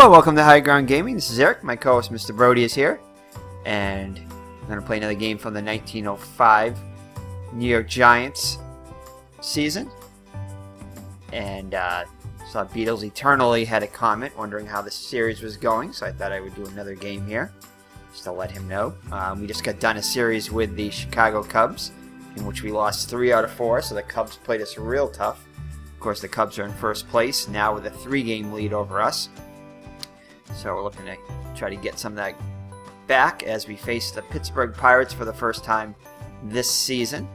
Hello, welcome to High Ground Gaming. This is Eric. My co-host Mr. Brody is here. And I'm going to play another game from the 1905 New York Giants season. And saw Beatles Eternally had a comment wondering how the series was going. So I thought I would do another game here just to let him know. We just got done a series with the Chicago Cubs in which we lost 3 out of 4. So the Cubs played us real tough. Of course, the Cubs are in first place now with a 3-game lead over us. So we're looking to try to get some of that back as we face the Pittsburgh Pirates for the first time this season.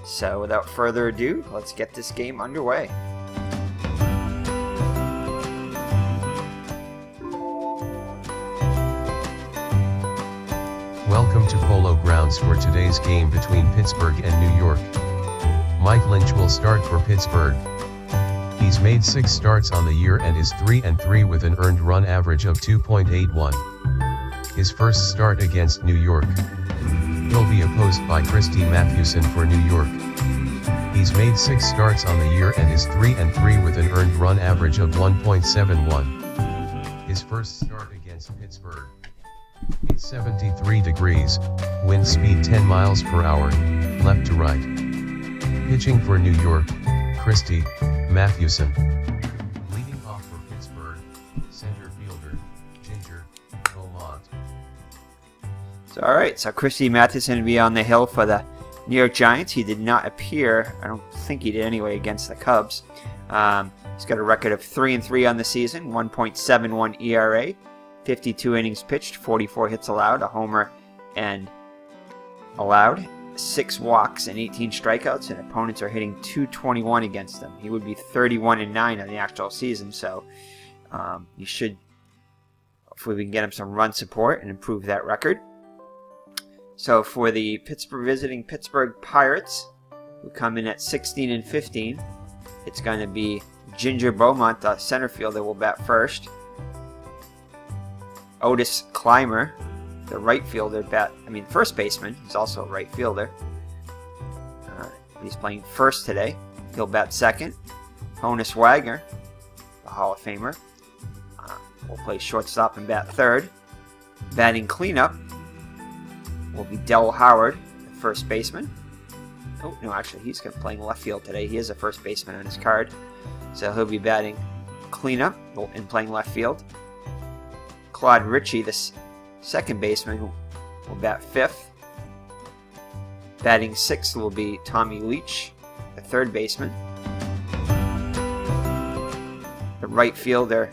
So without further ado, let's get this game underway. Welcome to Polo Grounds for today's game between Pittsburgh and New York. Mike Lynch will start for Pittsburgh. He's made 6 starts on the year and is 3-3 with an earned run average of 2.81. His first start against New York. He'll be opposed by Christy Mathewson for New York. He's made 6 starts on the year and is 3-3 with an earned run average of 1.71. His first start against Pittsburgh. It's 73 degrees, wind speed 10 miles per hour, left to right. Pitching for New York, Christy Mathewson. Leading off for Pittsburgh, center fielder, Ginger Beaumont. So alright, so Christy Mathewson will be on the hill for the New York Giants. He did not appear, I don't think he did anyway, against the Cubs. He's got a record of 3-3 on the season, 1.71 ERA, 52 innings pitched, 44 hits allowed, a homer and allowed, 6 walks and 18 strikeouts, and opponents are hitting .221 against him. He would be 31-9 on the actual season, so you should, hopefully we can get him some run support and improve that record. So for the visiting Pittsburgh Pirates, who come in at 16-15, it's going to be Ginger Beaumont, the center fielder, will bat first. Otis Clymer, the right fielder, first baseman. He's also a right fielder. He's playing first today. He'll bat second. Honus Wagner, the Hall of Famer, will play shortstop and bat third. Batting cleanup will be Del Howard, the first baseman. Oh, no, actually, he's playing left field today. He is a first baseman on his card. So he'll be batting cleanup and playing left field. Claude Ritchie, the second baseman, will bat fifth. Batting sixth will be Tommy Leach, the third baseman. The right fielder,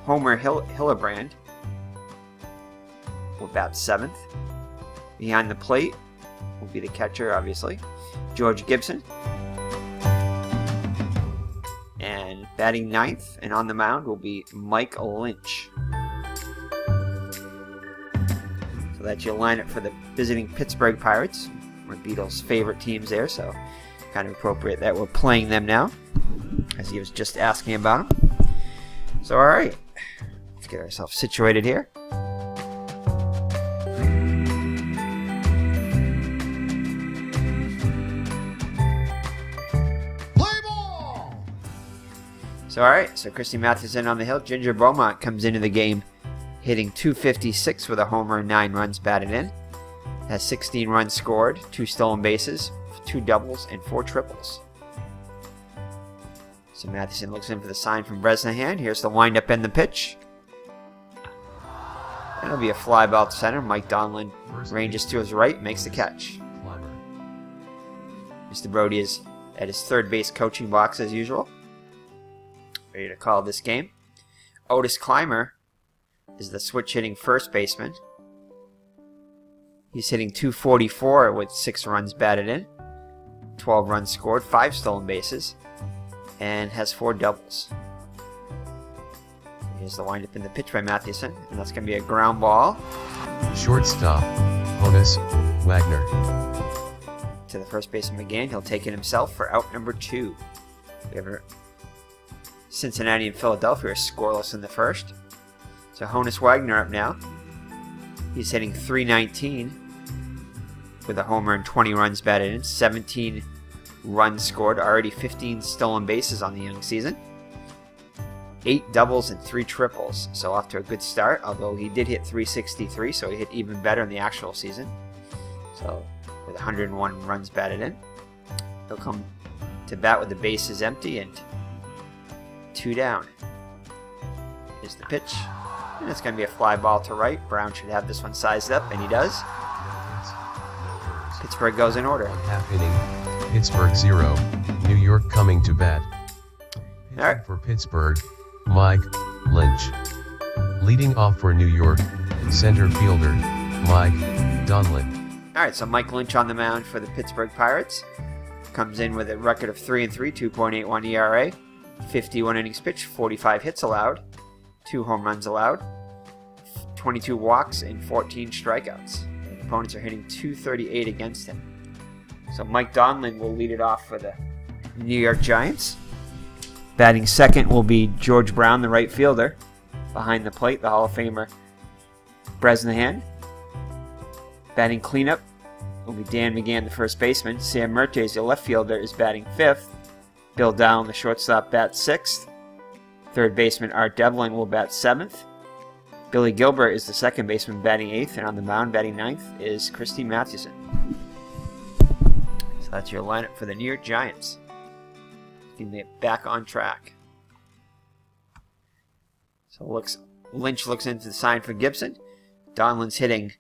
Homer Hillebrand, will bat seventh. Behind the plate will be the catcher, obviously, George Gibson. And batting ninth and on the mound will be Mike Lynch. So that's your lineup for the visiting Pittsburgh Pirates. One of Beatles' favorite teams there, so kind of appropriate that we're playing them now, as he was just asking about them. So alright, let's get ourselves situated here. Play ball! So alright, so Christy Mathewson on the hill. Ginger Beaumont comes into the game hitting .256 with a homer and 9 runs batted in. Has 16 runs scored, 2 stolen bases, 2 doubles, and 4 triples. So Mathewson looks in for the sign from Bresnahan. Here's the windup and the pitch. And it'll be a fly ball to center. Mike Donlin ranges to his right, makes the catch. Mr. Brody is at his third base coaching box as usual, ready to call this game. Otis Clymer is the switch hitting first baseman. He's hitting .244 with 6 runs batted in, 12 runs scored, 5 stolen bases, and has 4 doubles. Here's the windup in the pitch by Mathewson, and that's going to be a ground ball. Shortstop, Honus Wagner. To the first baseman again. He'll take it himself for out number 2. We have Cincinnati and Philadelphia are scoreless in the first. So Honus Wagner up now. He's hitting .319 with a homer and 20 runs batted in, 17 runs scored, already 15 stolen bases on the young season. 8 doubles and 3 triples. So off to a good start, although he did hit 363, so he hit even better in the actual season. So with 101 runs batted in, he'll come to bat with the bases empty and 2 down. Here's the pitch, and it's going to be a fly ball to right. Brown should have this one sized up, and he does. Pittsburgh goes in order. Half inning, Pittsburgh 0, New York coming to bat. All right. For Pittsburgh, Mike Lynch. Leading off for New York, center fielder, Mike Donlin. All right, so Mike Lynch on the mound for the Pittsburgh Pirates. Comes in with a record of 3-3, 2.81 ERA, 51 innings pitched, 45 hits allowed, 2 home runs allowed, 22 walks, and 14 strikeouts. The opponents are hitting .238 against him. So Mike Donlin will lead it off for the New York Giants. Batting second will be George Brown, the right fielder. Behind the plate, the Hall of Famer Bresnahan. Batting cleanup will be Dan McGann, the first baseman. Sam Mertes, the left fielder, is batting fifth. Bill Dowling, the shortstop, bats sixth. Third baseman Art Devlin will bat seventh. Billy Gilbert is the second baseman, batting eighth. And on the mound, batting ninth, is Christy Mathewson. So that's your lineup for the New York Giants. Getting it back on track. So Lynch looks into the sign for Gibson. Donlin's hitting,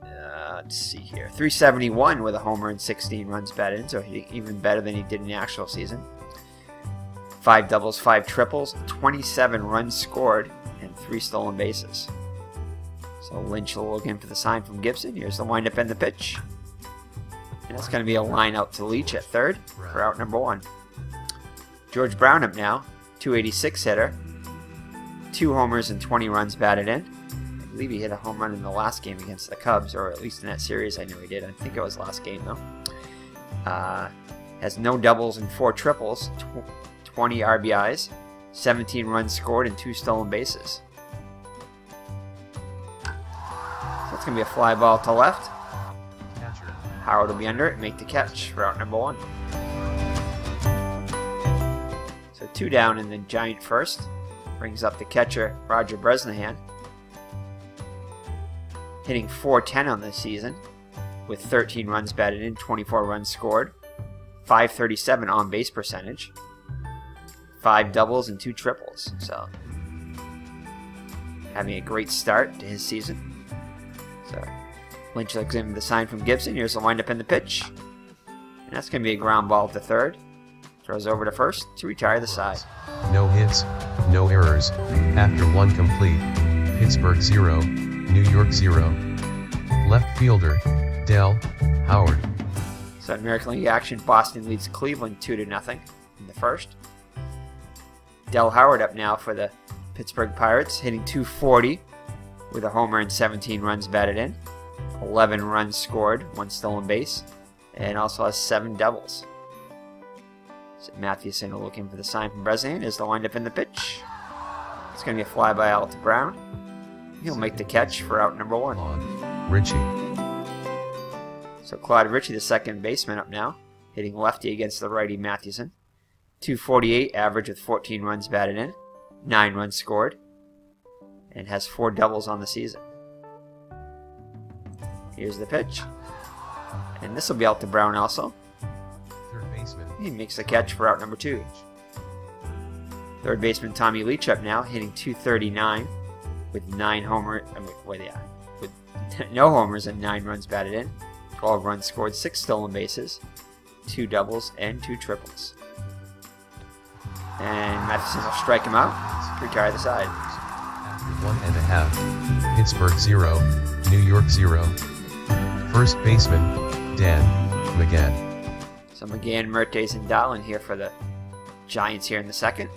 let's see here, 371 with a homer and 16 runs batted in, so hitting even better than he did in the actual season. 5 doubles, 5 triples, 27 runs scored, and 3 stolen bases. So Lynch will look in for the sign from Gibson. Here's the windup and the pitch. And that's going to be a line out to Leach at third for out number 1. George Brown up now, 286 hitter, 2 homers and 20 runs batted in. I believe he hit a home run in the last game against the Cubs, or at least in that series I know he did. I think it was last game though. Has no doubles and 4 triples, 20 RBIs, 17 runs scored, and 2 stolen bases. So it's going to be a fly ball to left. Howard will be under it and make the catch for out number 1. So 2 down in the Giant first. Brings up the catcher, Roger Bresnahan. Hitting .410 on the season with 13 runs batted in, 24 runs scored, .537 on base percentage, 5 doubles and 2 triples. So having a great start to his season. So Lynch looks in the sign from Gibson. Here's the windup and the pitch. And that's going to be a ground ball to third. Throws over to first to retire the side. No hits, no errors. After 1 complete, Pittsburgh 0, New York 0. Left fielder, Dell Howard. So American League action, Boston leads Cleveland 2-0 in the first. Dell Howard up now for the Pittsburgh Pirates, hitting .240 with a homer and 17 runs batted in. 11 runs scored, 1 stolen base, and also has 7 doubles. So Mathewson will look in for the sign from Bresnahan. Is the windup in the pitch. It's going to be a flyby out to Brown. He'll make the catch for out number 1. Ritchie. So Claude Ritchie, the second baseman up now, hitting lefty against the righty Mathewson. .248 average with 14 runs batted in, 9 runs scored, and has 4 doubles on the season. Here's the pitch. And this will be out to Brown also. Third baseman. He makes the catch for out number 2. Third baseman Tommy Leach up now, hitting .239 with with no homers and 9 runs batted in, 12 runs scored, 6 stolen bases, 2 doubles, and 2 triples. And Mathewson will strike him out to retire the side. After 1.5, Pittsburgh 0, New York 0. First baseman, Dan McGann. So McGann, Mertes, and Dowling here for the Giants here in the second.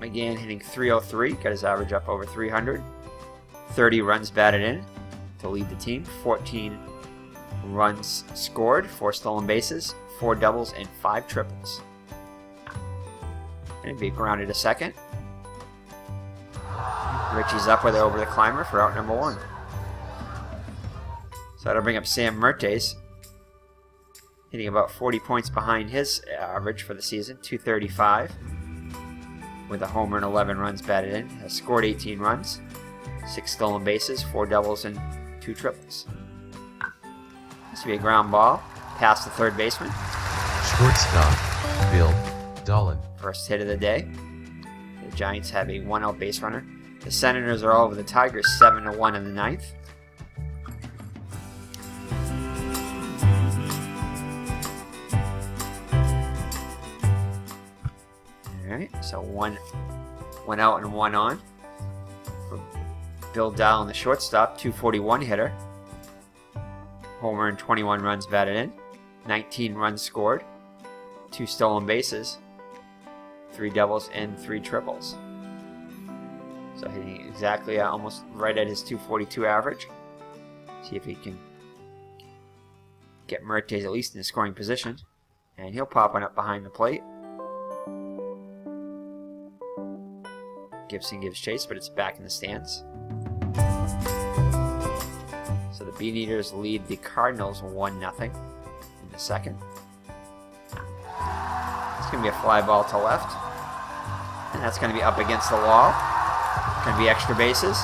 McGann hitting .303, got his average up over 300. 30 runs batted in to lead the team. 14 runs scored, 4 stolen bases, 4 doubles, and 5 triples. And be grounded to second. Ritchie's up with it over the climber for out number 1. So that'll bring up Sam Mertes. hitting about 40 points behind his average for the season, 235, with a homer and 11 runs batted in. Has scored 18 runs, 6 stolen bases, 4 doubles, and 2 triples. This will be a ground ball, past the third baseman. Shortstop, Bill Dolan. First hit of the day. The Giants have a 1-out base runner. The Senators are all over the Tigers, 7-1 in the ninth. Alright, so one out and 1 on. For Bill Dolan, the shortstop, 241 hitter. Homer and 21 runs batted in. 19 runs scored. 2 stolen bases. 3 doubles and 3 triples. So hitting exactly almost right at his 242 average. See if he can get Mertes at least in the scoring position. And he'll pop one up behind the plate. Gibson gives chase, but it's back in the stands. So the Beaneaters lead the Cardinals 1-0 in the second. It's going to be a fly ball to left. And that's going to be up against the wall. Going to be extra bases.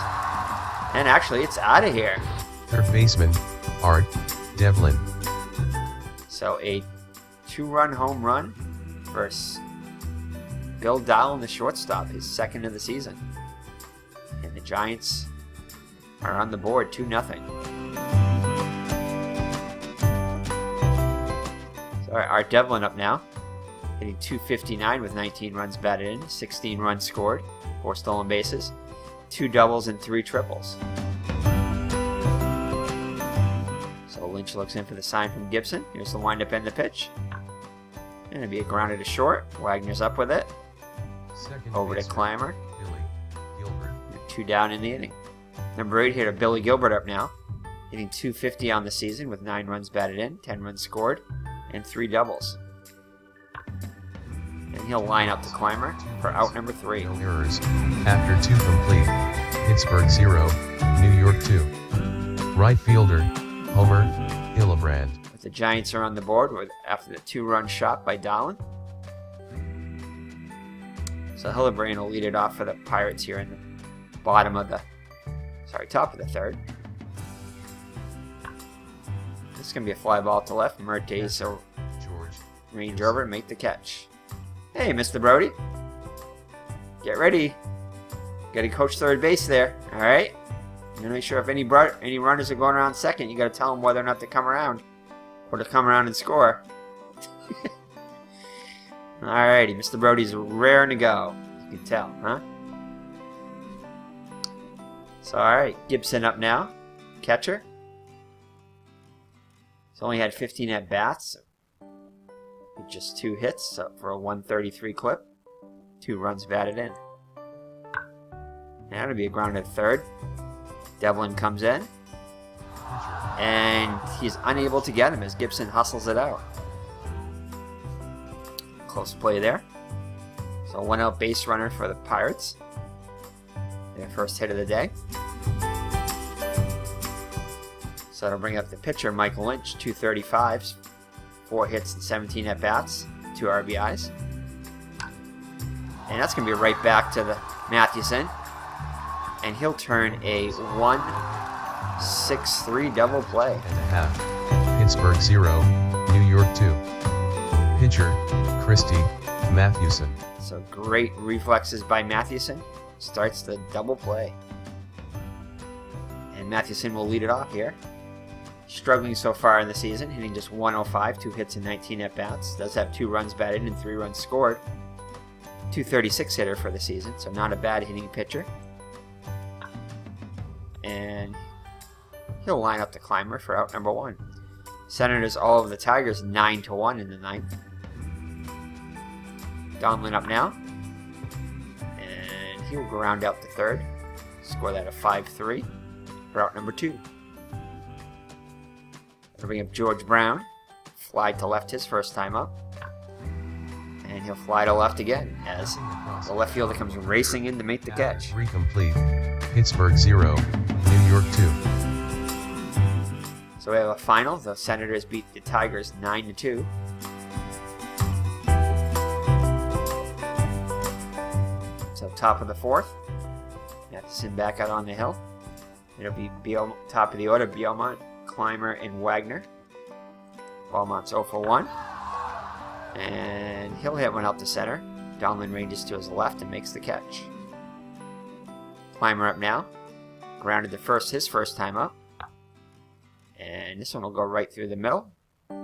And actually, it's out of here. Third baseman, Art Devlin. So a 2-run home run for Bill Dolan, the shortstop, his second of the season. And the Giants are on the board, 2-0. So Art Devlin up now. Hitting 259 with 19 runs batted in, 16 runs scored, 4 stolen bases, 2 doubles and 3 triples. So Lynch looks in for the sign from Gibson. Here's the windup and the pitch. And it'll be a grounded to short. Wagner's up with it. Over to Clymer. Billy Gilbert. 2 down in the inning. Number 8 hitter Billy Gilbert up now. Hitting 250 on the season with 9 runs batted in, 10 runs scored, and 3 doubles. And he'll line up the Clymer for out number 3. No errors. After 2 complete. Pittsburgh 0, New York 2. Right fielder, Homer Hillebrand. But the Giants are on the board after the 2-run shot by Dolan. So Hillebrand will lead it off for the Pirates here in the top of the third. This is going to be a fly ball to left. Mertes will range over and make the catch. Hey, Mr. Brody. Get ready. Got to coach third base there. All right. You got to make sure if any runners are going around second, you got to tell them whether or not to come around or to come around and score. All righty, Mr. Brody's raring to go. You can tell, huh? So, all right, Gibson up now, catcher. He's only had 15 at bats. With just 2 hits for a 133 clip. 2 runs batted in. Now it'll be a grounded third. Devlin comes in. And he's unable to get him as Gibson hustles it out. Close play there. So 1-out base runner for the Pirates. Their first hit of the day. So that'll bring up the pitcher, Mike Lynch, 235. 4 hits and 17 at-bats, 2 RBIs. And that's going to be right back to the Mathewson. And he'll turn a 1-6-3 double play. And a half. Pittsburgh 0, New York 2. Pitcher, Christy Mathewson. So great reflexes by Mathewson. Starts the double play. And Mathewson will lead it off here. Struggling so far in the season, hitting just 105, 2 hits and 19 at-bats. Does have 2 runs batted and 3 runs scored. 236 hitter for the season, so not a bad hitting pitcher. And he'll line up the Clymer for out number 1. Senators all over the Tigers, 9-1 in the ninth. Donlin up now. And he will ground out the third. Score that a 5-3 for out number 2. That'll bring up George Brown. Fly to left his first time up. And he'll fly to left again as the left fielder comes racing in to make the catch. 3 complete. Pittsburgh 0, New York 2. So we have a final. The Senators beat the Tigers 9-2. So top of the fourth. Mathewson back out on the hill. It'll be top of the order, Beaumont, Clymer, and Wagner. Beaumont's 0 for 1. And he'll hit one up the center. Donlin ranges to his left and makes the catch. Clymer up now. Grounded to first his first time up. And this one will go right through the middle. The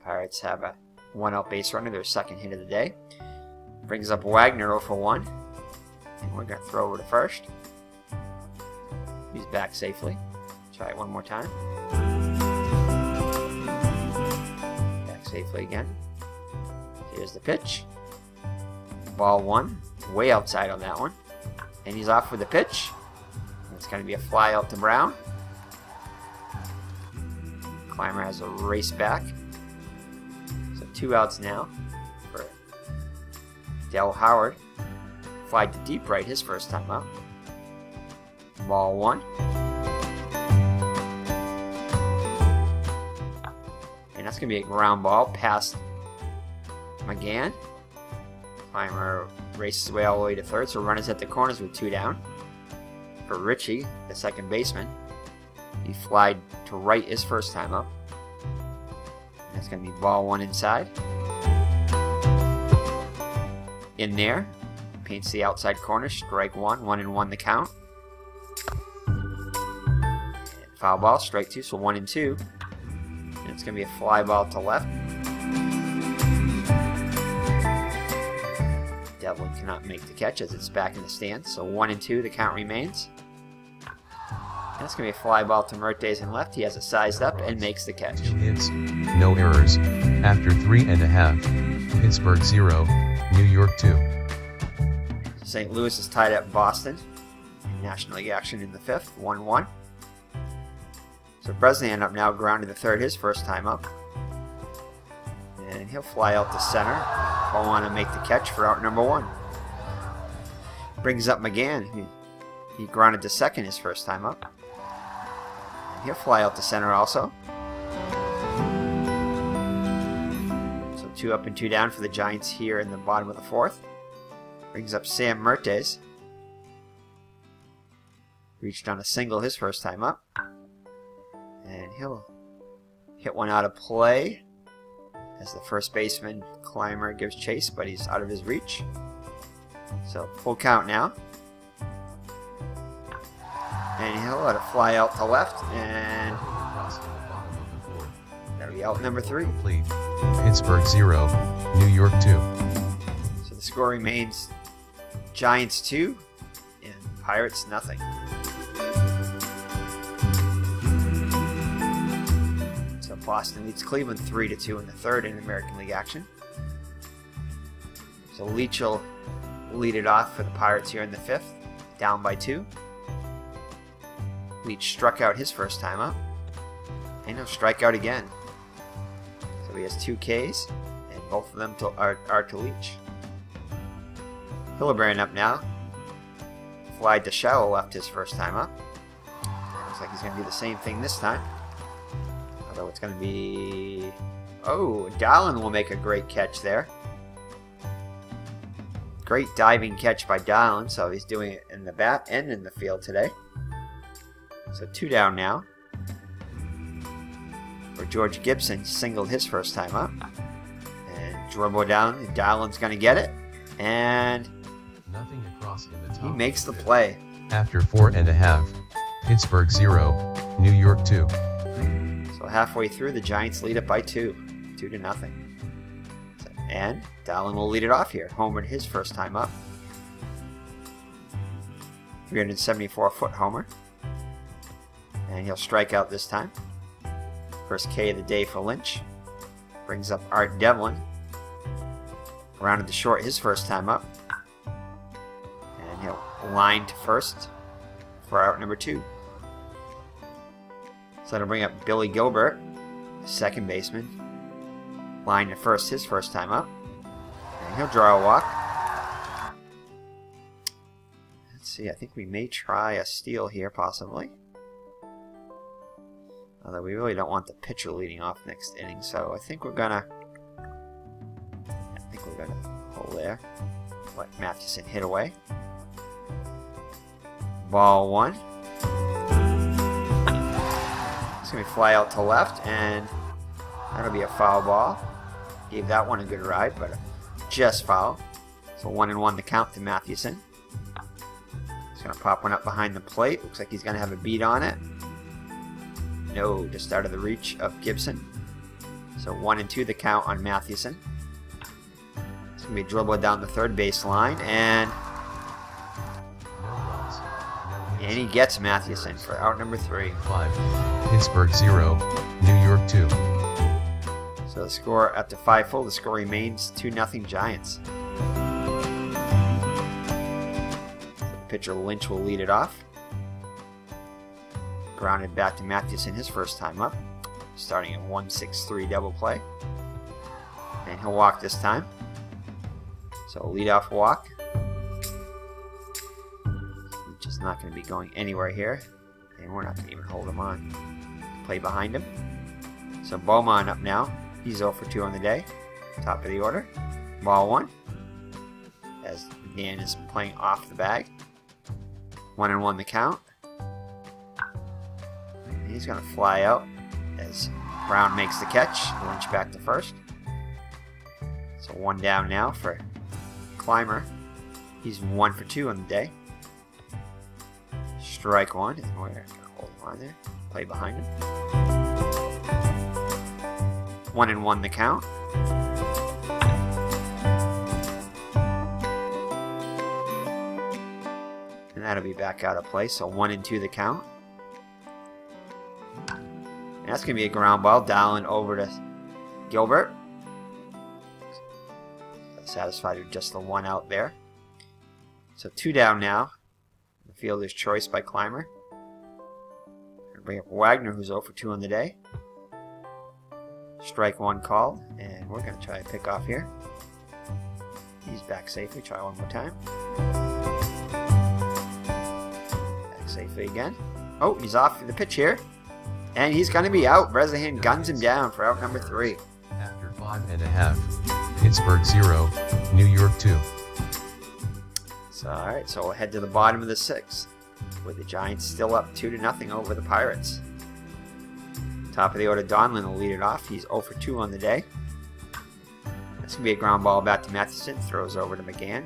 Pirates have a 1-out base runner, their second hit of the day. Brings up Wagner 0 for 1. And we're going to throw over to first. He's back safely. Try it one more time. Back safely again. Here's the pitch. Ball 1. Way outside on that one. And he's off with the pitch. It's going to be a fly out to Brown. Clymer has a race back. So 2 outs now for Del Howard. Flied to deep right his first time up. Ball 1. And that's going to be a ground ball past McGann. Clymer races away all the way to third, so runners at the corners with 2 down. For Richie, the second baseman, he flied to right his first time up. And that's going to be ball 1 inside. In there, paints the outside corner, strike 1, 1-1 the count. And foul ball, strike 2, so 1-2. And it's going to be a fly ball to left. Devlin cannot make the catch as it's back in the stands, so 1-2 the count remains. And it's going to be a fly ball to Mertes in left. He has it sized up and makes the catch. 2 hits, no errors, after 3.5. Pittsburgh 0, New York 2. St. Louis is tied up Boston in National League action in the 5th, 1-1. So Bresnan up now, grounded to third his first time up. And he'll fly out to center. He'll want to make the catch for out number 1. Brings up McGann. He grounded to second his first time up. And he'll fly out to center also. So 2 up and 2 down for the Giants here in the bottom of the 4th. Brings up Sam Mertes. Reached on a single his first time up. And he'll hit one out of play as the first baseman, Clymer, gives chase, but he's out of his reach. So full count now. And he'll let it fly out to left, and that'll be out number 3. Pittsburgh 0, New York 2. So the score remains Giants 2 and Pirates nothing. So Boston leads Cleveland 3-2 in the 3rd in American League action. So Leach will lead it off for the Pirates here in the 5th, down by 2. Leach struck out his first time up, and he'll strike out again. So he has 2 Ks, and both of them are to Leach. Hillebrand up now. Flied to shallow left his first time up. Looks like he's going to do the same thing this time. Although it's going to be... Oh, Dahlen will make a great catch there. Great diving catch by Dahlen, so he's doing it in the bat and in the field today. So 2 down now. For George Gibson, singled his first time up. And dribble down, and Dahlen's going to get it. And Nothing across in the top. he makes the play. After 4.5. Pittsburgh 0, New York 2. So halfway through, the Giants lead it by 2. 2-0. And Dahlen will lead it off here. Homered his first time up. 374-foot homer. And he'll strike out this time. First K of the day for Lynch. Brings up Art Devlin. Rounded to short his first time up. And he'll line to first for out number 2. So that'll bring up Billy Gilbert, second baseman. Line to first his first time up. And he'll draw a walk. Let's see, I think we may try a steal here possibly. Although we really don't want the pitcher leading off next inning, so I think we're gonna hold there. Let Mathewson hit away. Ball 1. It's gonna be fly out to left, and that'll be a foul ball. Gave that one a good ride, but just foul. So 1-1 the count to Mathewson. He's gonna pop one up behind the plate. Looks like he's gonna have a beat on it. No, just out of the reach of Gibson. So 1-2 the count on Mathewson. It's gonna be a dribble down the third baseline, and he gets Mathewson for out number 3. 5. Pittsburgh 0, New York 2. So the score after 5 full, the score remains 2-0 Giants. So pitcher Lynch will lead it off. Grounded back to Mathewson his first time up. Starting at 1-6-3 double play. And he'll walk this time. So leadoff walk. Which is not going to be going anywhere here. And we're not going to even hold him on. Play behind him. So Beaumont up now. He's 0 for 2 on the day. Top of the order. Ball 1. As Dan is playing off the bag. 1-1 the count. And he's going to fly out as Brown makes the catch. Lynch back to first. So 1 down now for Clymer. He's 1 for 2 on the day. Strike 1. And we're going to hold him on there. Play behind him. 1-1 the count. And that'll be back out of play. So 1-2 the count. And that's going to be a ground ball. Dowling over to Gilbert. Satisfied with just the 1 out there. So 2 down now. The fielder's choice by Clymer. Bring up Wagner, who's 0 for 2 on the day. Strike 1 called, and we're going to try to pick off here. He's back safely. Try one more time. Back safely again. Oh, he's off the pitch here. And he's going to be out. Bresnahan guns him down for out number 3. After 5.5. Pittsburgh 0, New York 2. So, alright, so we'll head to the bottom of the 6th, with the Giants still up 2-0 over the Pirates. Top of the order, Donlin will lead it off. He's 0 for 2 on the day. That's going to be a ground ball back to Mathewson. Throws over to McGann.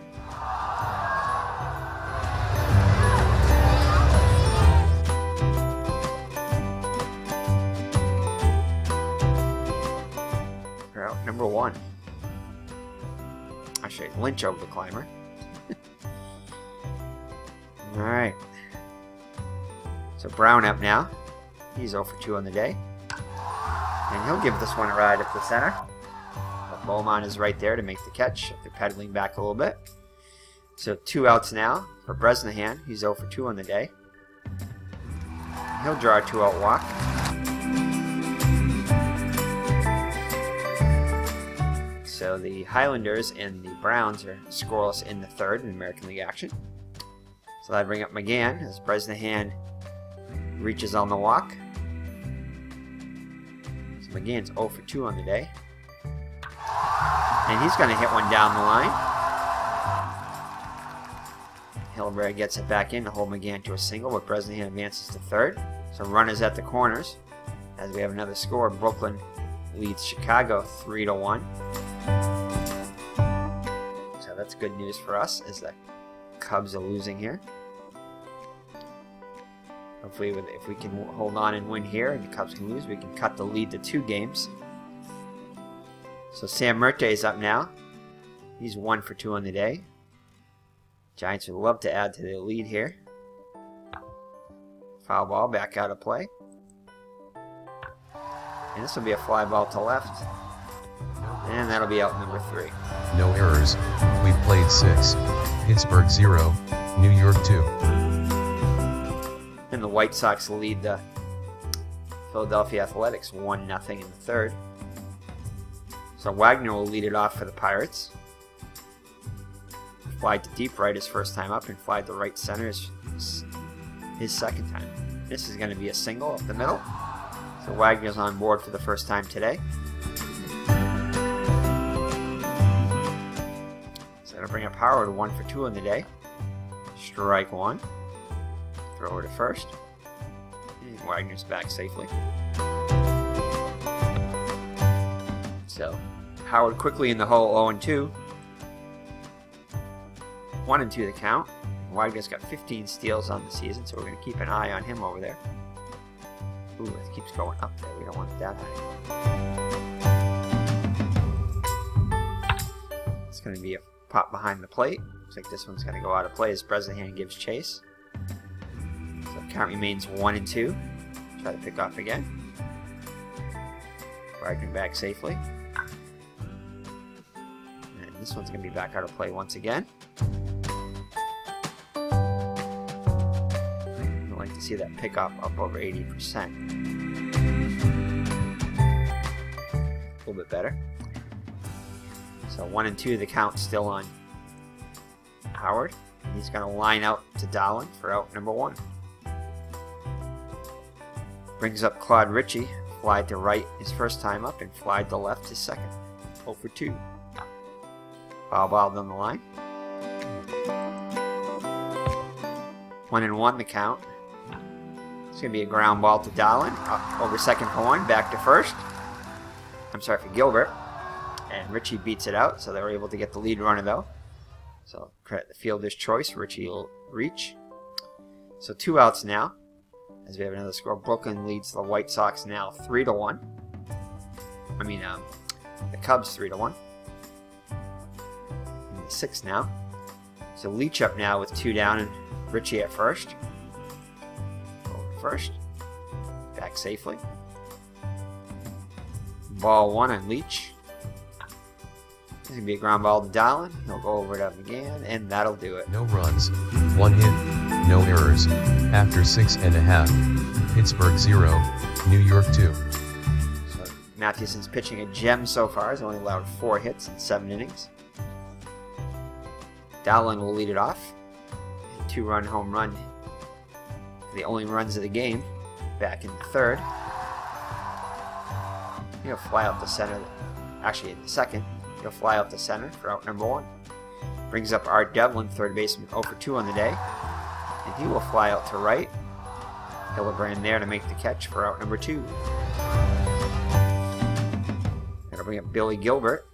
Route number 1. Actually, Lynch over the Clymer. Alright. So Brown up now. He's 0 for 2 on the day. And he'll give this one a ride up the center. But Beaumont is right there to make the catch. They're pedaling back a little bit. So 2 outs now for Bresnahan. He's 0 for 2 on the day. He'll draw a 2-out walk. So the Highlanders and the Browns are scoreless in the 3rd in American League action. So I bring up McGann as Bresnahan reaches on the walk. So McGann's 0 for 2 on the day. And he's going to hit one down the line. Hillenberg gets it back in to hold McGann to a single, but Bresnahan advances to 3rd. So runners at the corners. As we have another score, Brooklyn leads Chicago 3-1. So that's good news for us as the Cubs are losing here. Hopefully, if we can hold on and win here, and the Cubs can lose, we can cut the lead to 2 games. So Sam Murte is up now. He's 1 for 2 on the day. Giants would love to add to their lead here. Foul ball back out of play. And this will be a fly ball to left. And that'll be out number 3. No errors. We've played 6. Pittsburgh 0, New York 2. And the White Sox lead the Philadelphia Athletics 1-0 in the 3rd. So Wagner will lead it off for the Pirates. Flied to deep right his first time up, and flied to right center his second time. This is going to be a single up the middle. So Wagner's on board for the first time today. So that'll bring up Howard 1 for 2 on the day. Strike 1. Throw over to first. And Wagner's back safely. So Howard quickly in the hole, 0-2. 1-2 the count. Wagner's got 15 steals on the season, so we're going to keep an eye on him over there. Ooh, it keeps going up there. We don't want it that high. It's going to be a pop behind the plate. Looks like this one's going to go out of play as Bresnahan gives chase. So the count remains 1-2. Try to pick off again. Wagner back safely. And this one's going to be back out of play once again. I'd like to see that pickoff up over 80%. A little bit better. So 1-2, the count still on Howard. And he's going to line out to Dahlin for out number 1. Brings up Claude Ritchie. Fly to right his first time up and fly to left his second. 0 for 2. Foul ball down the line. 1-1 the count. It's going to be a ground ball to Dahlin. Over second for 1. Back to first. I'm sorry, for Gilbert. And Ritchie beats it out, so they were able to get the lead runner though. So credit the fielder's choice. Ritchie will reach. So 2 outs now. As we have another score. Brooklyn leads the White Sox now 3-1. The Cubs 3-1. In the 6th now. So Leach up now with 2 down and Ritchie at first. Over first. Back safely. Ball 1 on Leach. This is going to be a ground ball to Dahlin. He'll go over it up again, and that'll do it. No runs, 1 hit, no errors. After 6.5, Pittsburgh 0, New York 2. So Mathewson's pitching a gem so far. He's only allowed 4 hits in 7 innings. Dahlin will lead it off. A 2-run home run. The only runs of the game. Back in the 3rd. He'll fly out the center. Actually, in the 2nd. He'll fly out the center for out number 1. Brings up Art Devlin, third baseman, 0 for 2 on the day. And he will fly out to right. Hillebrand there to make the catch for out number 2. That'll bring up Billy Gilbert.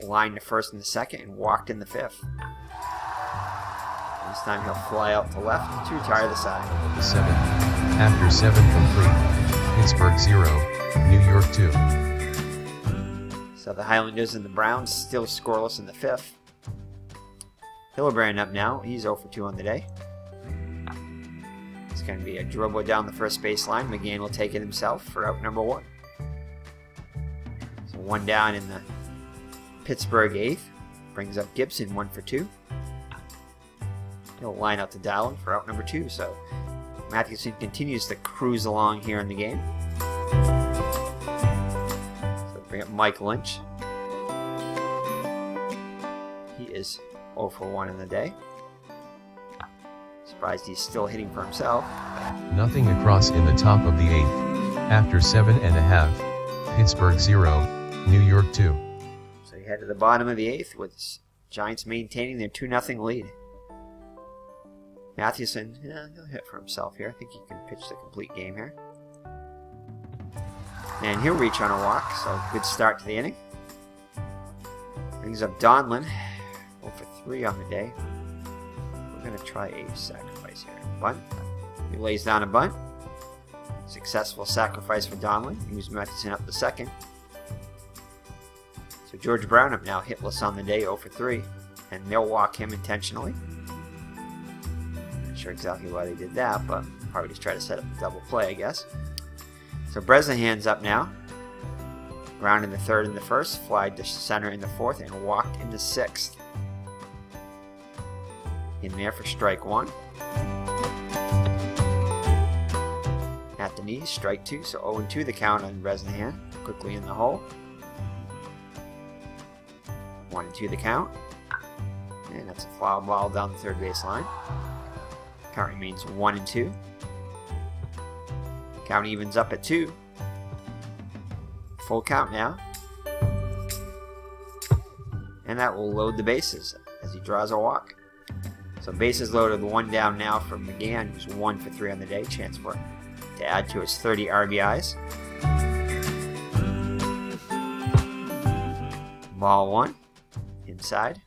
Lined to first in the 2nd and walked in the 5th. This time he'll fly out to left to retire the side. 7. After 7 complete, Pittsburgh 0, New York 2. So the Highlanders and the Browns still scoreless in the 5th. Hillebrand up now. He's 0 for 2 on the day. It's going to be a dribble down the first baseline. McGann will take it himself for out number 1. So 1 down in the Pittsburgh 8th. Brings up Gibson, 1 for 2. He'll line out to Dahlin for out number 2. So Mathewson continues to cruise along here in the game. Bring up Mike Lynch. He is 0 for 1 in the day. Surprised he's still hitting for himself. Nothing across in the top of the 8th. After 7.5, Pittsburgh 0, New York 2. So you head to the bottom of the 8th with Giants maintaining their 2-0 lead. Mathewson, he'll hit for himself here. I think he can pitch the complete game here. And he'll reach on a walk, so good start to the inning. Brings up Donlin, 0 for 3 on the day. We're going to try a sacrifice here. Bunt. He lays down a bunt. Successful sacrifice for Donlin. He moves Mathewson up the 2nd. So George Brown up now hitless on the day, 0 for 3. And they'll walk him intentionally. Not sure exactly why they did that, but probably just try to set up a double play, I guess. So Bresnahan's up now. Ground in the 3rd and the 1st. Flied to center in the 4th and walked in the 6th. In there for strike 1. At the knees, strike 2. So 0-2 the count on Bresnahan. Quickly in the hole. 1-2 the count. And that's a foul ball down the 3rd baseline. Count remains 1-2. Count evens up at 2. Full count now. And that will load the bases as he draws a walk. So bases loaded, one down now for McGann, who's 1 for 3 on the day. Chance for to add to his 30 RBIs. Ball 1. Inside.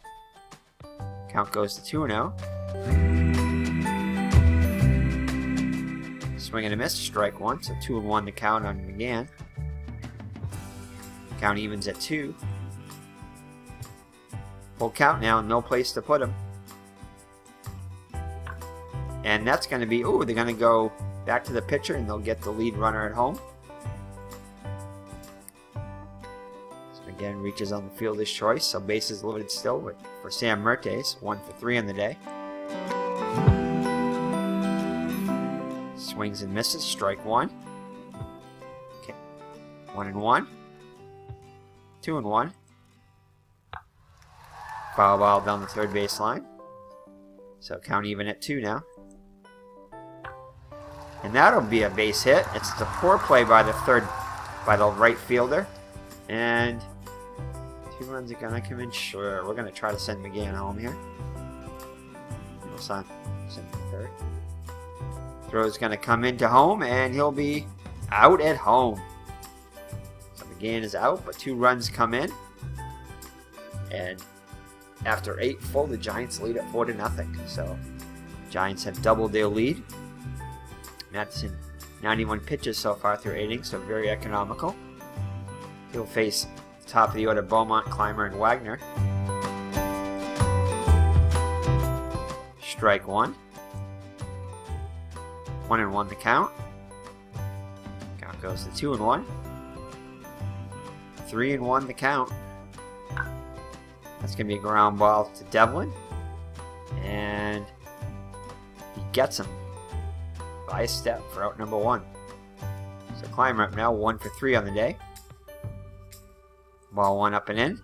Count goes to 2-0. Swing and a miss, strike 1, so 2-1 the count on McGann. Count evens at 2. Full count now, no place to put him. And that's going to be, they're going to go back to the pitcher and they'll get the lead runner at home. So McGann reaches on the fielder's choice, so bases loaded still for Sam Mertes, 1 for 3 on the day. Swings and misses, strike 1. Okay. 1-1. 2-1. Foul ball down the third baseline. So count even at 2 now. And that'll be a base hit. It's the poor play by the right fielder. And 2 runs are gonna come in. Sure, we're gonna try to send McGann home here. We'll send the third. Throw's gonna come into home, and he'll be out at home. So McGann is out, but 2 runs come in. And after 8 full, the Giants lead at 4-0. So Giants have doubled their lead. Mathewson, 91 pitches so far through 8 innings, so very economical. He'll face top of the order Beaumont, Clymer, and Wagner. Strike 1. 1-1 the count. Count goes to 2-1. 3-1 the count. That's going to be a ground ball to Devlin. And he gets him by a step for out number 1. So Clymer up now, 1 for 3 on the day. Ball 1 up and in.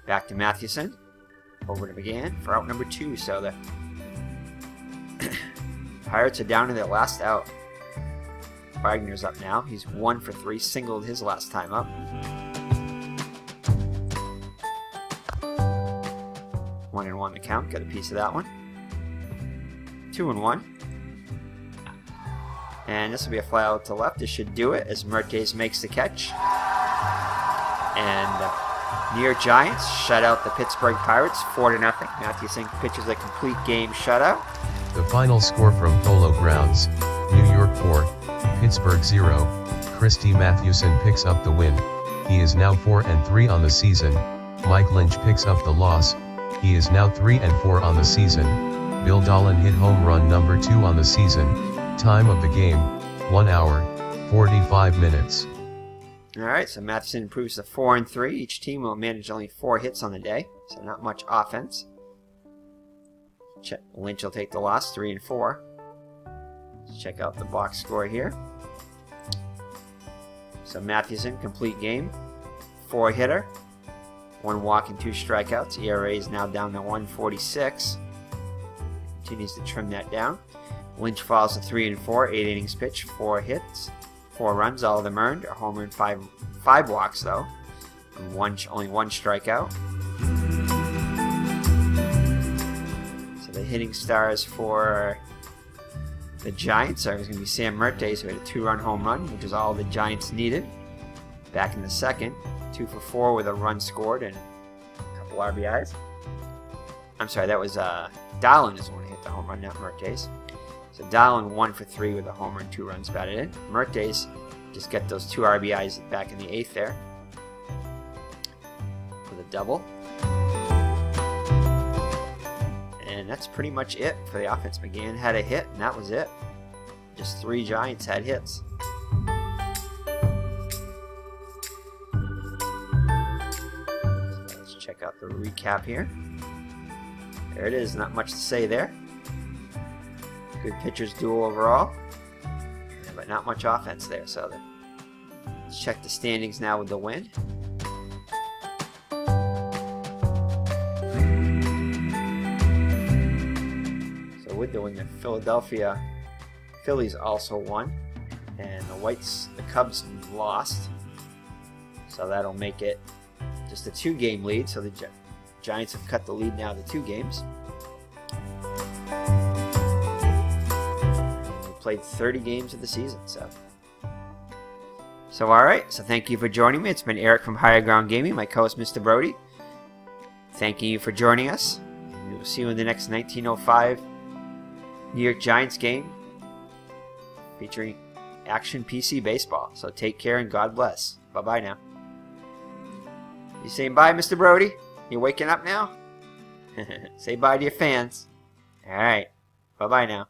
Back to Mathewson. Over to McGann for out number 2. So the Pirates are down to their last out. Wagner's up now. He's 1 for 3, singled his last time up. 1-1 the count, got a piece of that one. 2-1. And this will be a fly out to left. This should do it as Mertes makes the catch. And near Giants shut out the Pittsburgh Pirates 4-0. Mathewson pitches a complete game shutout. The final score from Polo Grounds: New York 4, Pittsburgh 0. Christy Mathewson picks up the win. He is now 4-3 on the season. Mike Lynch picks up the loss. He is now 3-4 on the season. Bill Dolan hit home run number 2 on the season. Time of the game, 1 hour, 45 minutes. Alright, so Mathewson improves to 4-3. Each team will manage only 4 hits on the day, so not much offense. Lynch will take the loss, 3-4. Let's check out the box score here. So Mathewson, complete game, 4-hitter, 1 walk and 2 strikeouts. ERA is now down to 1.46. Continues to trim that down. Lynch falls to 3-4, 8 innings pitched, 4 hits, 4 runs, all of them earned. A homer and 5 walks though, and only 1 strikeout. So the hitting stars for the Giants are going to be Sam Mertes, who had a 2-run home run, which is all the Giants needed. Back in the second, 2 for 4 with a run scored and a couple RBIs. I'm sorry, that was Dolan is the one who hit the home run, not Mertes. So Dolan 1 for 3 with a homer and 2 runs batted in. Mertes just get those 2 RBIs back in the 8th there with a double. And that's pretty much it for the offense. McGann had a hit, and that was it. Just 3 Giants had hits. So let's check out the recap here. There it is, not much to say there. Good pitchers duel overall, but not much offense there. So let's check the standings now with the win. So with the win, the Philadelphia Phillies also won, and the Cubs lost. So that'll make it just a 2-game lead. So the Giants have cut the lead now to 2 games. We played 30 games of the season, so all right. So thank you for joining me. It's been Eric from Higher Ground Gaming, my co-host Mr. Brody. Thanking you for joining us. We will see you in the next 1905 New York Giants game featuring Action PC Baseball. So take care and God bless. Bye-bye now. You saying bye, Mr. Brody? You waking up now? Say bye to your fans. All right. Bye-bye now.